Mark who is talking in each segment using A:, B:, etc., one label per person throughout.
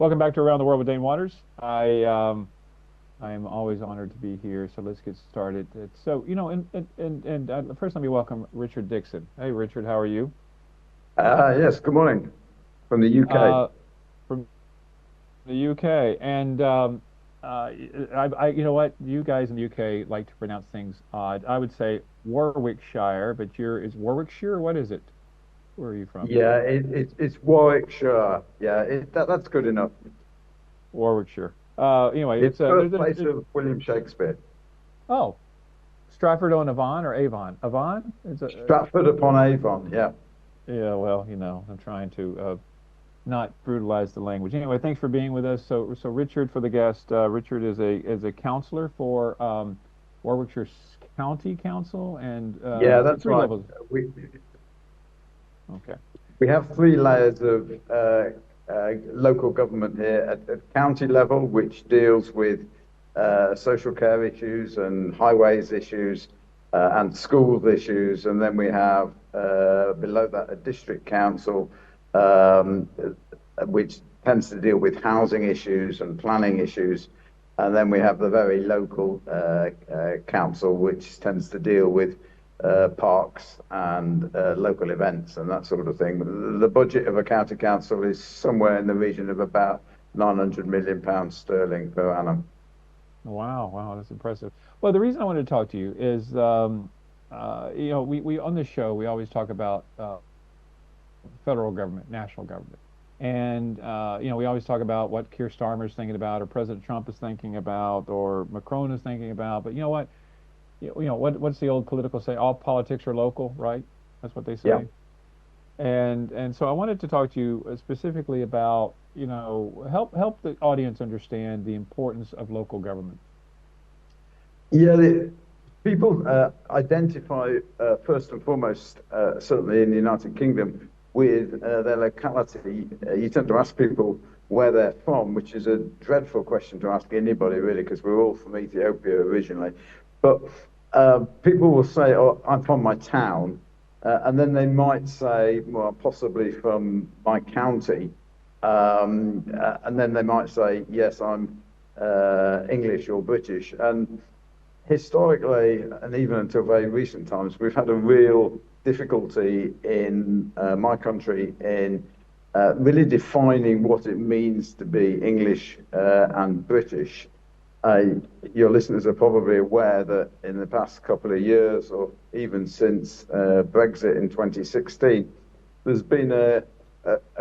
A: Welcome back to Around the World with Dane Waters. I am always honored to be here. So let's get started. First let me welcome Richard Dickson. Hey, Richard, how are you?
B: Yes, good morning from the UK.
A: Uh, from the UK. You know what? You guys in the UK like to pronounce things odd. I would say Warwickshire, but is Warwickshire? What is it? Where are you from?
B: Yeah, it's Warwickshire. Yeah, that's good enough.
A: Warwickshire. Anyway,
B: It's
A: it's
B: birthplace of William Shakespeare.
A: oh, Stratford on Avon or Avon? Avon?
B: Stratford upon Avon. Yeah.
A: Yeah, well, I'm trying to not brutalize the language. Anyway, thanks for being with us. So Richard, for the guest, Richard is a counselor for Warwickshire County Council and
B: Yeah, that's
A: three
B: right.
A: levels.
B: We
A: Okay.
B: we have three layers of local government here at county level, which deals with social care issues and highways issues and schools issues. And then we have below that a district council, um, which tends to deal with housing issues and planning issues. And then we have the very local council, which tends to deal with parks and local events and that sort of thing. The budget of a county council is somewhere in the region of about £900 million sterling per annum.
A: Wow, wow, that's impressive. Well, the reason I wanted to talk to you is, we on this show we always talk about federal government, national government. And we always talk about what Keir Starmer's thinking about, or President Trump is thinking about, or Macron is thinking about. But you know what? What's the old political say? All politics are local, right? That's what they
B: Yeah.
A: say. And so I wanted to talk to you specifically about, help the audience understand the importance of local government.
B: Yeah, people identify first and foremost, certainly in the United Kingdom, with their locality. You tend to ask people where they're from, which is a dreadful question to ask anybody, really, because we're all from Ethiopia originally. But people will say, "Oh, I'm from my town," and then they might say, "Well, possibly from my county," and then they might say, "Yes, I'm English or British," and historically, and even until very recent times, we've had a real difficulty in my country in really defining what it means to be English and British. Uh, your listeners are probably aware that in the past couple of years, or even since Brexit in 2016, there's been a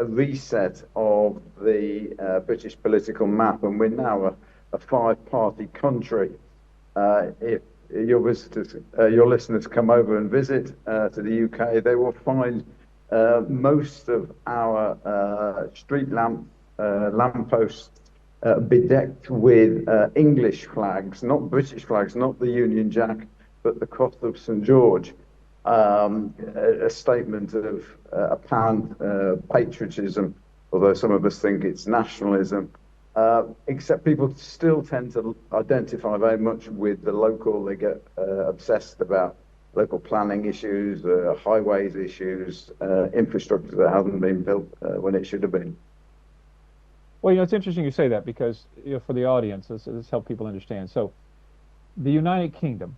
B: reset of the British political map, and we're now a five-party country. If your listeners come over and visit to the UK, they will find most of our street lampposts bedecked with English flags, not British flags, not the Union Jack, but the Cross of St George, a statement of apparent patriotism, although some of us think it's nationalism. Except people still tend to identify very much with the local. They get obsessed about local planning issues, highways issues, infrastructure that hasn't been built when it should have been.
A: Well, it's interesting you say that because, for the audience, let's help people understand. So, the United Kingdom,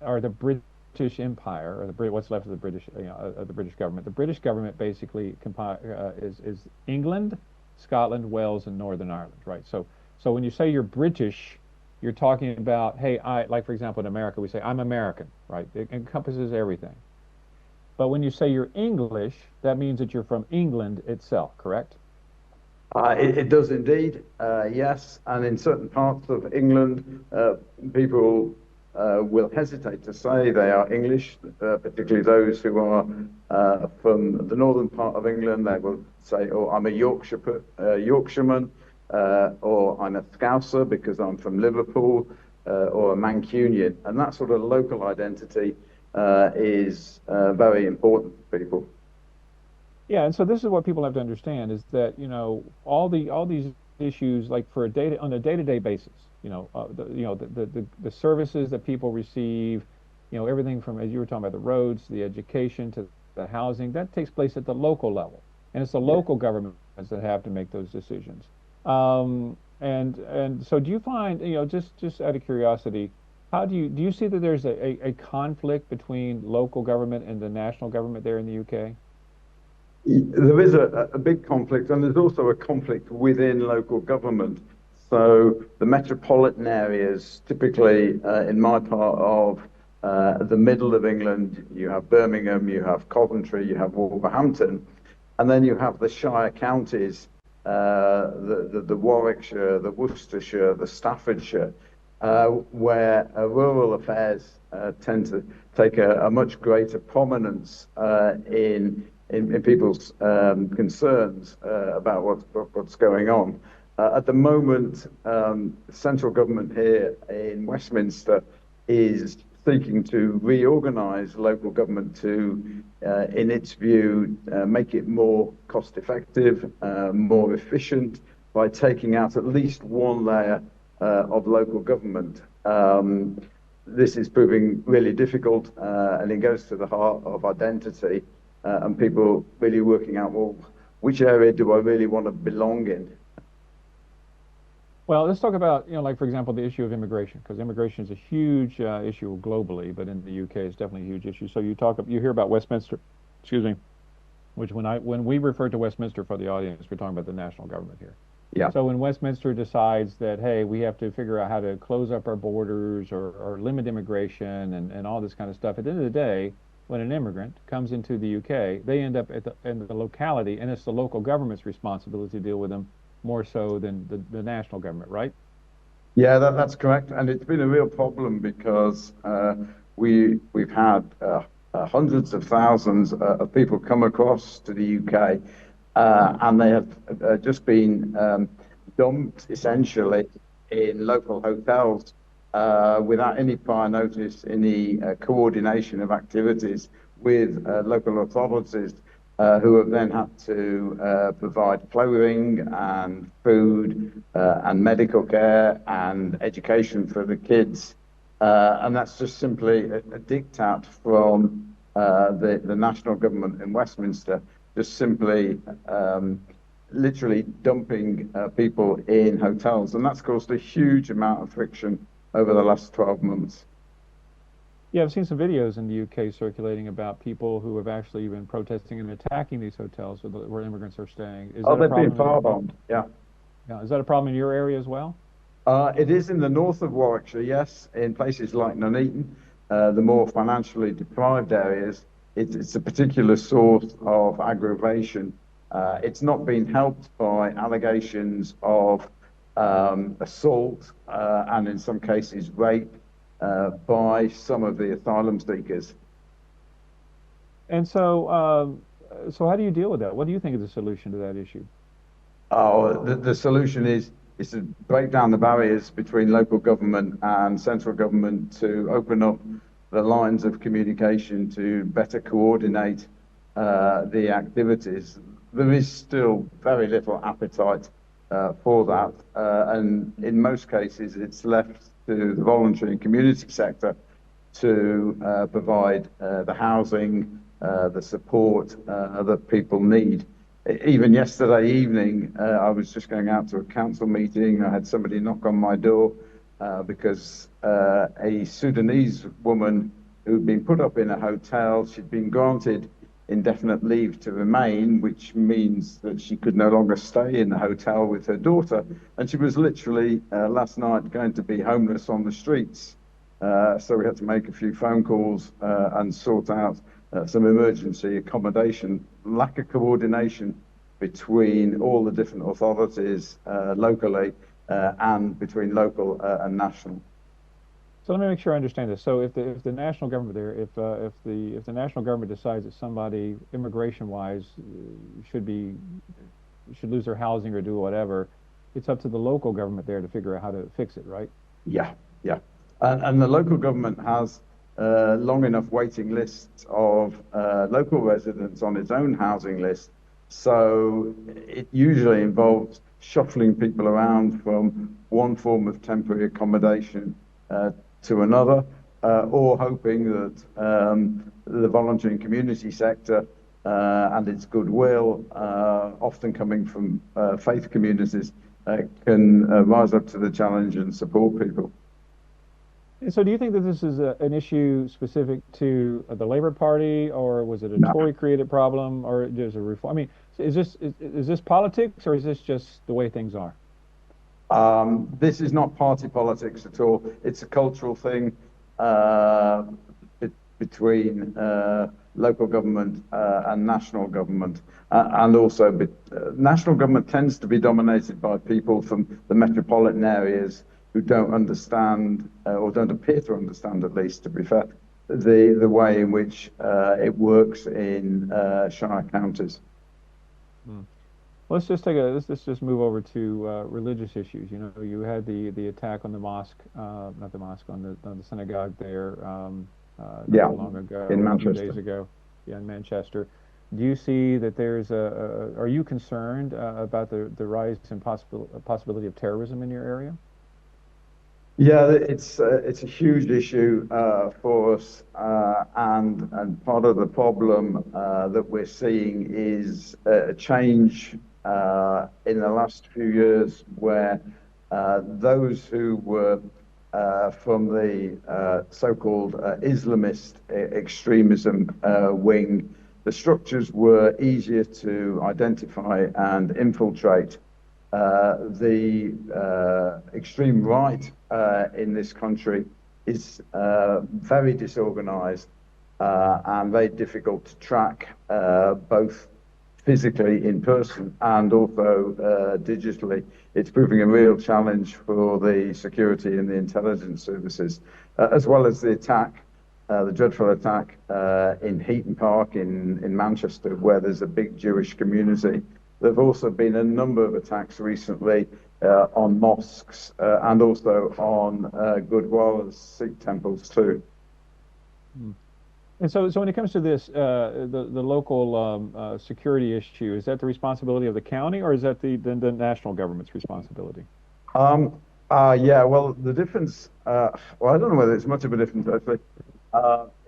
A: or the British Empire, or what's left of the British, of the British government. The British government basically is England, Scotland, Wales, and Northern Ireland, right? So when you say you're British, you're talking about, hey, like for example in America, we say I'm American, right? It encompasses everything. But when you say you're English, that means that you're from England itself, correct?
B: It does indeed, yes. And in certain parts of England, people will hesitate to say they are English, particularly those who are from the northern part of England. They will say, "Oh, I'm a Yorkshireman," or "I'm a Scouser because I'm from Liverpool," or a Mancunian. And that sort of local identity is very important to people.
A: Yeah, and so this is what people have to understand is that, all these issues, like for a data on a day-to-day basis, the services that people receive, everything from, as you were talking about, the roads, the education to the housing, that takes place at the local level. And it's the
B: Yeah.
A: local governments that have to make those decisions. And so do you find, just out of curiosity, how do you see that there's a conflict between local government and the national government there in the UK?
B: There is a big conflict, and there's also a conflict within local government. So the metropolitan areas, typically in my part of the middle of England, you have Birmingham, you have Coventry, you have Wolverhampton, and then you have the Shire counties, the Warwickshire, the Worcestershire, the Staffordshire, where rural affairs tend to take a much greater prominence in people's concerns about what's going on. At the moment, central government here in Westminster is seeking to reorganise local government to, in its view, make it more cost effective, more efficient by taking out at least one layer of local government. This is proving really difficult, and it goes to the heart of identity, and people really working out, well, which area do I really want to belong in?
A: Well, let's talk about, like for example, the issue of immigration, because immigration is a huge issue globally, but in the UK, it's definitely a huge issue. So you hear about Westminster, excuse me, which when we refer to Westminster for the audience, we're talking about the national government here.
B: Yeah.
A: So when Westminster decides that, hey, we have to figure out how to close up our borders or limit immigration and all this kind of stuff, at the end of the day, when an immigrant comes into the UK, they end up in the locality, and it's the local government's responsibility to deal with them more so than the national government, right?
B: Yeah, that's correct, and it's been a real problem because we've had hundreds of thousands of people come across to the UK, and they have just been dumped essentially in local hotels without any prior notice, any coordination of activities with local authorities, who have then had to provide clothing and food and medical care and education for the kids. And that's just simply a diktat from the national government in Westminster, just simply literally dumping people in hotels. And that's caused a huge amount of friction over the last 12 months.
A: Yeah, I've seen some videos in the UK circulating about people who have actually been protesting and attacking these hotels where immigrants are staying. Is
B: Oh,
A: that a
B: they've been
A: problem
B: firebombed. Yeah.
A: yeah, is that a problem in your area as well?
B: It is in the north of Warwickshire, yes, in places like Nuneaton, the more financially deprived areas. It's a particular source of aggravation. It's not been helped by allegations of assault and, in some cases, rape by some of the asylum seekers.
A: And so how do you deal with that? What do you think is the solution to that issue?
B: Oh, the solution is to break down the barriers between local government and central government to open up the lines of communication to better coordinate the activities. There is still very little appetite for that, and in most cases, it's left to the voluntary and community sector to provide the housing, the support that people need. Even yesterday evening, I was just going out to a council meeting. I had somebody knock on my door because a Sudanese woman who'd been put up in a hotel, she'd been granted indefinite leave to remain, which means that she could no longer stay in the hotel with her daughter. And she was literally last night going to be homeless on the streets. So we had to make a few phone calls and sort out some emergency accommodation. Lack of coordination between all the different authorities locally and between local and national.
A: So let me make sure I understand this. So if the national government there, if the national government decides that somebody immigration wise should lose their housing or do whatever, it's up to the local government there to figure out how to fix it, right?
B: Yeah, yeah. And the local government has long enough waiting lists of local residents on its own housing list. So it usually involves shuffling people around from one form of temporary accommodation to another, or hoping that the voluntary and community sector and its goodwill, often coming from faith communities, can rise up to the challenge and support people.
A: And so, do you think that this is an issue specific to the Labour Party, or was it a
B: No.
A: Tory-created problem, or there's a reform? I mean, is this politics, or is this just the way things are?
B: This is not party politics at all. It's a cultural thing uh, between local government and national government. And also, national government tends to be dominated by people from the metropolitan areas who don't understand, or don't appear to understand, at least, to be fair, the way in which it works in shire counties.
A: Hmm. Let's just move over to religious issues. You know, you had the attack on the mosque, not the mosque, on the synagogue there not
B: Yeah,
A: too long
B: in
A: ago, a few
B: Manchester.
A: days ago, yeah, in Manchester. Do you see that there's are you concerned about the rise in possibility of terrorism in your area?
B: Yeah, it's a huge issue for us, and part of the problem that we're seeing is a change in the last few years where those who were from the so-called Islamist extremism wing, the structures were easier to identify and infiltrate. The extreme right in this country is very disorganized and very difficult to track, both physically in person and also digitally. It's proving a real challenge for the security and the intelligence services, as well as the attack, the dreadful attack in Heaton Park in Manchester, where there's a big Jewish community. There have also been a number of attacks recently on mosques and also on Gurdwaras, Sikh temples too.
A: Hmm. And so when it comes to this, the local security issue, is that the responsibility of the county, or is that the national government's responsibility?
B: Um, yeah, well, the difference, well, I don't know whether it's much of a difference actually.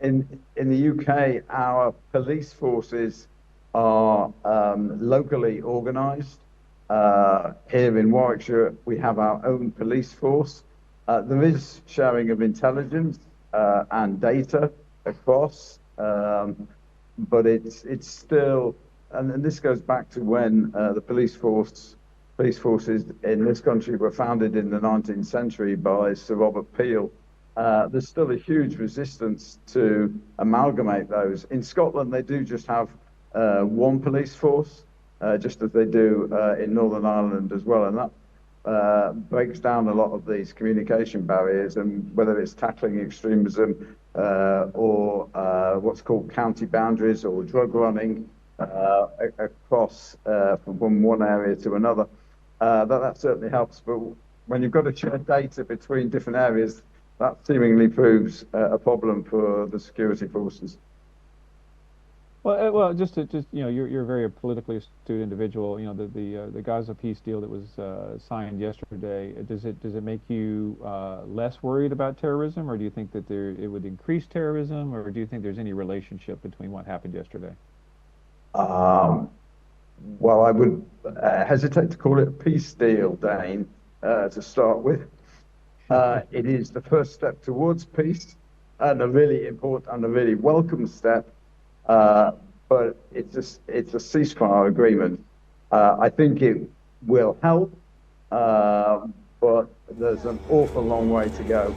B: In the UK, our police forces are locally organised. Here in Warwickshire, we have our own police force. There is sharing of intelligence and data across, but it's still, and this goes back to when the police forces in this country were founded in the 19th century by Sir Robert Peel. There's still a huge resistance to amalgamate those. In Scotland, they do just have one police force, just as they do in Northern Ireland as well, and that breaks down a lot of these communication barriers, and whether it's tackling extremism or what's called county boundaries or drug running across from one area to another, that certainly helps. But when you've got to share data between different areas, that seemingly proves a problem for the security forces.
A: Well, just you're a very politically astute individual. You know, the Gaza peace deal that was signed yesterday. Does it make you less worried about terrorism, or do you think that it would increase terrorism, or do you think there's any relationship between what happened yesterday?
B: Um, well, I would hesitate to call it a peace deal, Dane, to start with. It is the first step towards peace, and a really important and a really welcome step. Uh, but it's a ceasefire agreement. I think it will help, but there's an awful long way to go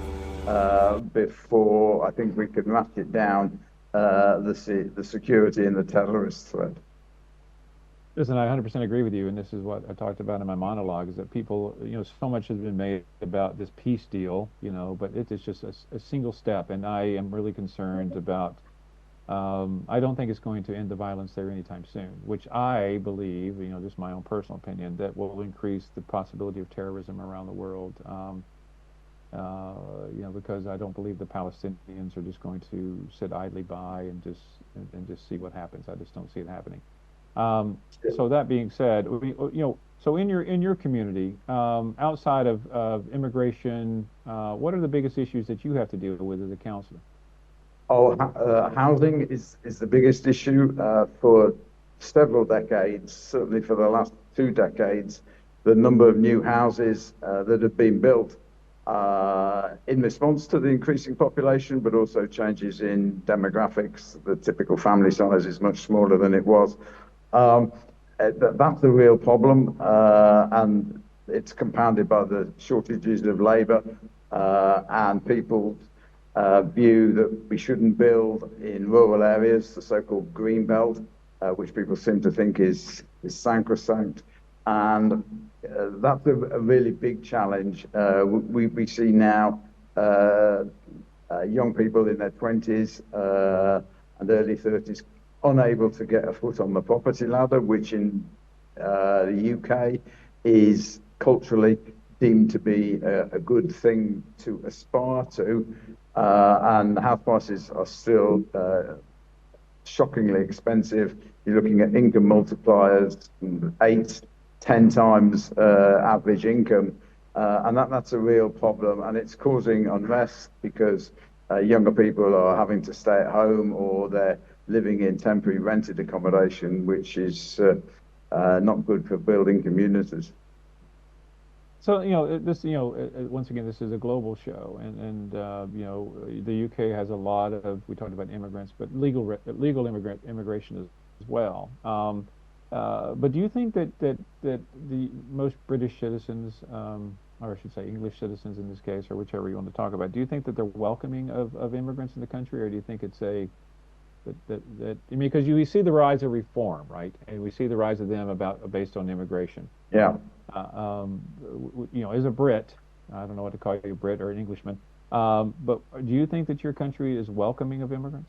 B: before I think we can ratchet down the security and the terrorist threat.
A: Listen, I 100% agree with you, and this is what I talked about in my monologue, is that people, so much has been made about this peace deal, but it is just a single step, and I am really concerned about, I don't think it's going to end the violence there anytime soon, which I believe, just my own personal opinion, that will increase the possibility of terrorism around the world, because I don't believe the Palestinians are just going to sit idly by and just see what happens. I just don't see it happening. So that being said, so in your community, outside of immigration, what are the biggest issues that you have to deal with as a counselor?
B: Oh, housing is the biggest issue for several decades, certainly for the last 2 decades. the number of new houses that have been built in response to the increasing population, but also changes in demographics. The typical family size is much smaller than it was. That's the real problem, and it's compounded by the shortages of labour and people's view that we shouldn't build in rural areas, the so-called green belt, which people seem to think is sacrosanct. And that's a really big challenge. We see now young people in their 20s and early 30s unable to get a foot on the property ladder, which in the UK is culturally deemed to be a good thing to aspire to. And house prices are still shockingly expensive. You're looking at income multipliers, 8-10 times average income. And that's a real problem. And it's causing unrest because younger people are having to stay at home, or they're living in temporary rented accommodation, which is not good for building communities.
A: So, once again, this is a global show, and the UK has a lot of, we talked about immigrants, but legal immigration as well. But do you think that the most British citizens, or I should say English citizens in this case, or whichever you want to talk about, do you think that they're welcoming of immigrants in the country, or do you think it's I mean, because we see the rise of reform, right? And we see the rise of them based on immigration.
B: Yeah.
A: As a Brit, I don't know what to call you, a Brit or an Englishman, but do you think that your country is welcoming of immigrants?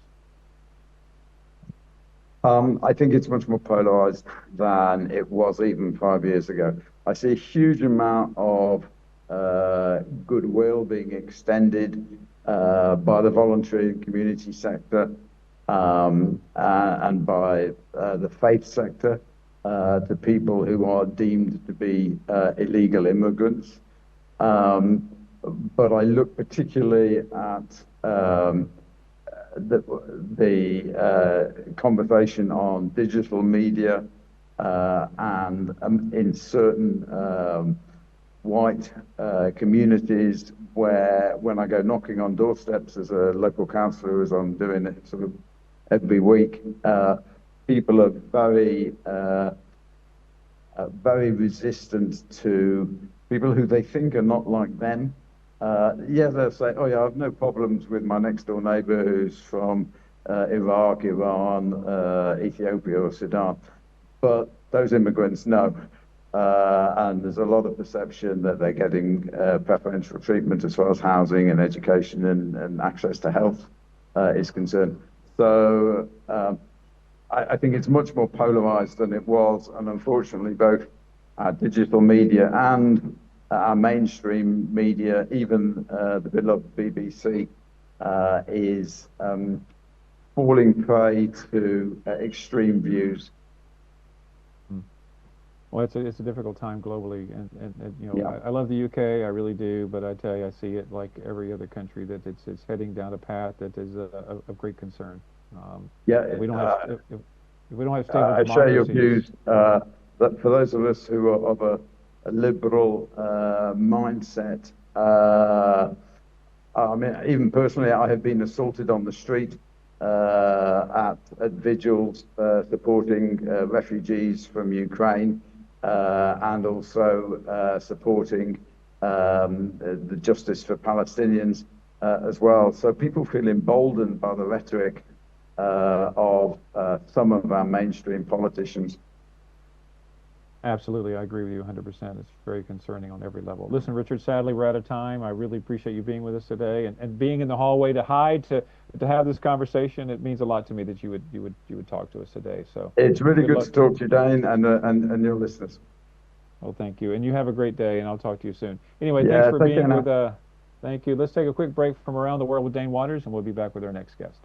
B: I think it's much more polarized than it was even 5 years ago. I see a huge amount of goodwill being extended by the voluntary and community sector and by the faith sector to people who are deemed to be illegal immigrants. But I look particularly at the conversation on digital media and in certain white communities where, when I go knocking on doorsteps as a local councillor, as I'm doing it sort of every week, people are very resistant to people who they think are not like them. Yeah, they'll say, "Oh yeah, I have no problems with my next door neighbour who's from Iraq, Iran, Ethiopia, or Sudan," but those immigrants know. And there's a lot of perception that they're getting preferential treatment as far as housing and education and access to health is concerned. So I think it's much more polarized than it was, and unfortunately, both our digital media and our mainstream media, even the beloved BBC, is falling prey to extreme views.
A: Well, it's a difficult time globally, and
B: Yeah.
A: I love the UK, I really do, but I tell you, I see it like every other country that it's heading down a path that is of great concern.
B: Yeah,
A: If we don't have if we don't have stable
B: I share your
A: democracies.
B: views that for those of us who are of a liberal mindset, I mean, even personally, I have been assaulted on the street at vigils supporting refugees from Ukraine and also supporting the justice for Palestinians as well. So people feel emboldened by the rhetoric of some of our mainstream politicians.
A: Absolutely, I agree with you 100%. It's very concerning on every level. Listen, Richard, sadly we're out of time. I really appreciate you being with us today and being in the hallway to have this conversation. It means a lot to me that you would talk to us today. So
B: It's really good
A: luck.
B: to talk to you, Dane, and your listeners.
A: Well, thank you, and you have a great day, and I'll talk to you soon. Anyway, thanks
B: Yeah,
A: for
B: take care
A: being with.
B: now.
A: Thank you. Let's take a quick break from Around the World with Dane Waters, and we'll be back with our next guest.